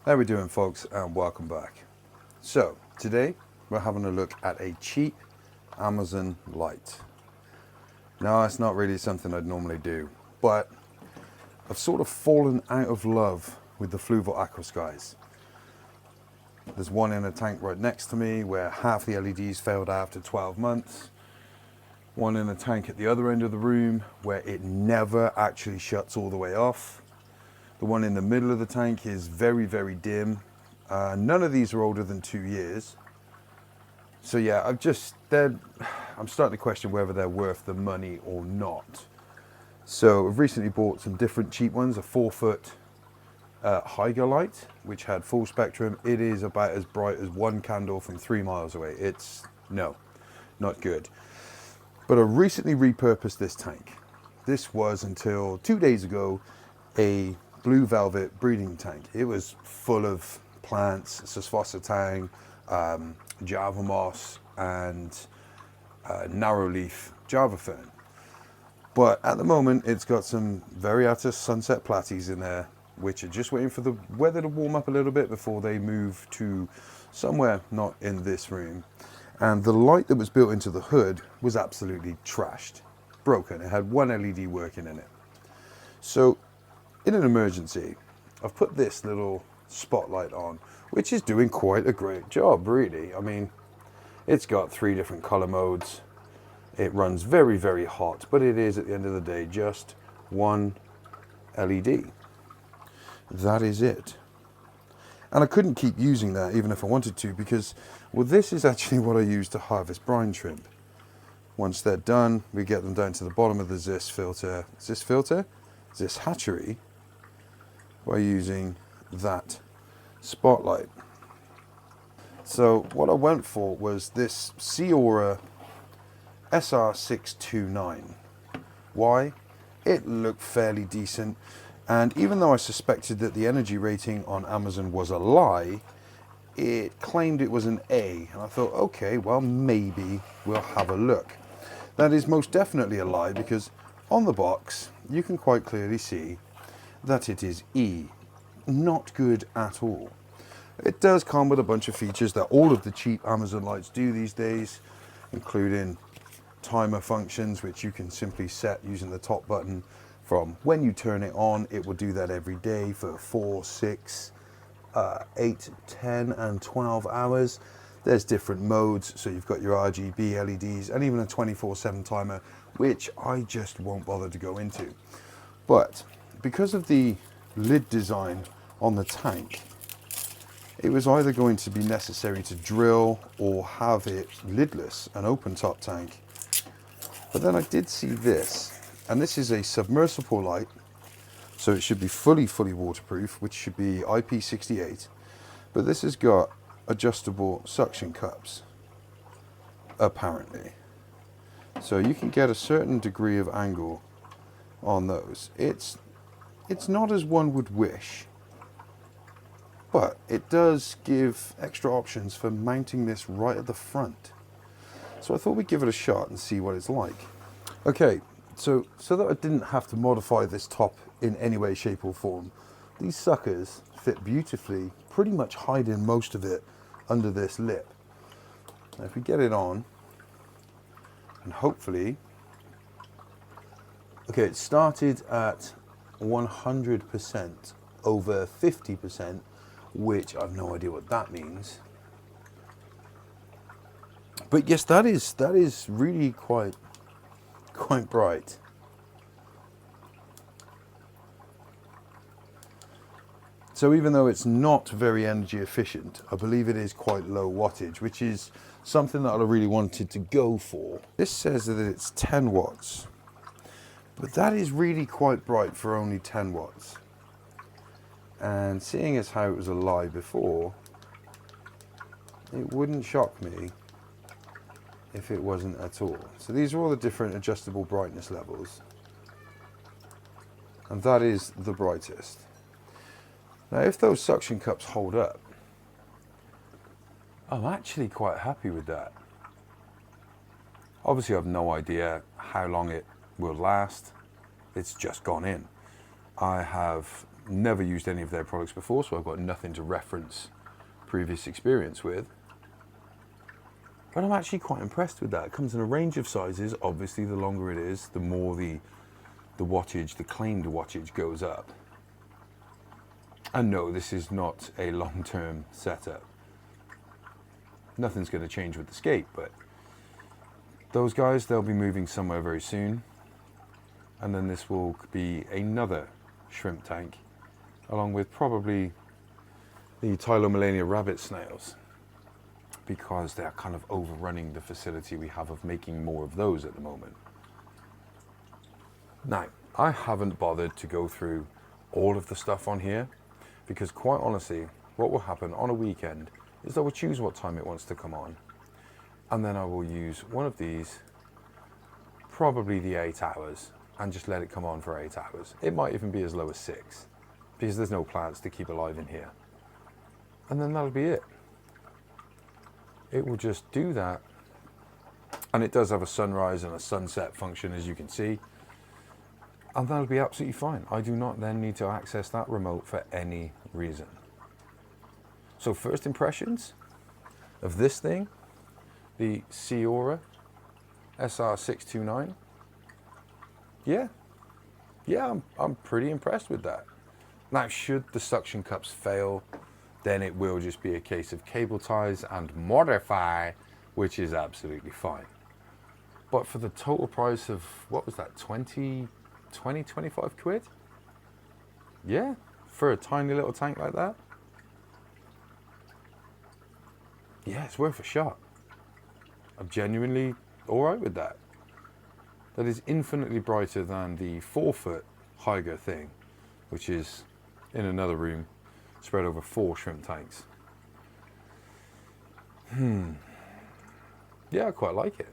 How we doing, folks, and welcome back. So today we're having a look at a cheap Amazon Light. Now, it's not really something I'd normally do, but I've sort of fallen out of love with the Fluval Aqua Skies. There's one in a tank right next to me where half the LEDs failed after 12 months. One in a tank at the other end of the room where it never actually shuts all the way off. The one in the middle of the tank is very, very dim. None of these are older than 2 years. So yeah, I'm starting to question whether they're worth the money or not. So I've recently bought some different cheap ones, a 4-foot Hygge light, which had full spectrum. It is about as bright as one candle from 3 miles away. It's, no, not good. But I recently repurposed this tank. This was, until 2 days ago, a blue velvet breeding tank. It was full of plants, Sesfossetang, Java moss, and narrowleaf Java fern. But at the moment, it's got some Variatus sunset platies in there, which are just waiting for the weather to warm up a little bit before they move to somewhere not in this room. And the light that was built into the hood was absolutely trashed, broken. It had one LED working in it. So in an emergency, I've put this little spotlight on, which is doing quite a great job, really. I mean, it's got 3 different color modes. It runs very, very hot, but it is, at the end of the day, just one LED. That is it. And I couldn't keep using that even if I wanted to, because, well, this is actually what I use to harvest brine shrimp. Once they're done, we get them down to the bottom of the Zis hatchery, by using that spotlight. So what I went for was this Seaoura SR629. Why? It looked fairly decent, and even though I suspected that the energy rating on Amazon was a lie, it claimed it was an A, and I thought, okay, well, maybe we'll have a look. That is most definitely a lie, because on the box you can quite clearly see that it is E. Not good at all. It does come with a bunch of features that all of the cheap Amazon lights do these days, including timer functions, which you can simply set using the top button. From when you turn it on, it will do that every day for 4, 6, 8, 10 and 12 hours. There's different modes, so you've got your RGB LEDs and even a 24/7 timer, which I just won't bother to go into. But because of the lid design on the tank, it was either going to be necessary to drill or have it lidless, an open top tank. But then I did see this, and this is a submersible light, so it should be fully waterproof, which should be IP68. But this has got adjustable suction cups, apparently. So you can get a certain degree of angle on those. It's not as one would wish, but it does give extra options for mounting this right at the front. So I thought we'd give it a shot and see what it's like. Okay, so that I didn't have to modify this top in any way, shape or form, these suckers fit beautifully, pretty much hiding most of it under this lip. Now if we get it on, and hopefully, okay, it started at 100% over 50%, which I've no idea what that means. But yes, that is really quite bright. So even though it's not very energy efficient, I believe it is quite low wattage, which is something that I really wanted to go for. This says that it's 10 watts. But that is really quite bright for only 10 watts. And seeing as how it was a lie before, it wouldn't shock me if it wasn't at all. So these are all the different adjustable brightness levels. And that is the brightest. Now if those suction cups hold up, I'm actually quite happy with that. Obviously I have no idea how long it will last. It's just gone in. I have never used any of their products before, so I've got nothing to reference previous experience with. But I'm actually quite impressed with that. It comes in a range of sizes. Obviously, the longer it is, the more the wattage, the claimed wattage goes up. And no, this is not a long-term setup. Nothing's going to change with the skate, but those guys, they'll be moving somewhere very soon. And then this will be another shrimp tank, along with probably the Tylomelania rabbit snails, because they're kind of overrunning the facility we have of making more of those at the moment. Now, I haven't bothered to go through all of the stuff on here, because quite honestly, what will happen on a weekend is I will choose what time it wants to come on, and then I will use one of these, probably the 8 hours, and just let it come on for 8 hours. It might even be as low as 6, because there's no plants to keep alive in here. And then that'll be it. It will just do that. And it does have a sunrise and a sunset function, as you can see. And that'll be absolutely fine. I do not then need to access that remote for any reason. So first impressions of this thing, the Seaoura SR629. Yeah, I'm pretty impressed with that. Now, should the suction cups fail, then it will just be a case of cable ties and modify, which is absolutely fine. But for the total price of, what was that, 25 quid? Yeah, for a tiny little tank like that. Yeah, it's worth a shot. I'm genuinely all right with that. That is infinitely brighter than the 4-foot Hyger thing, which is in another room, spread over 4 shrimp tanks. Yeah, I quite like it.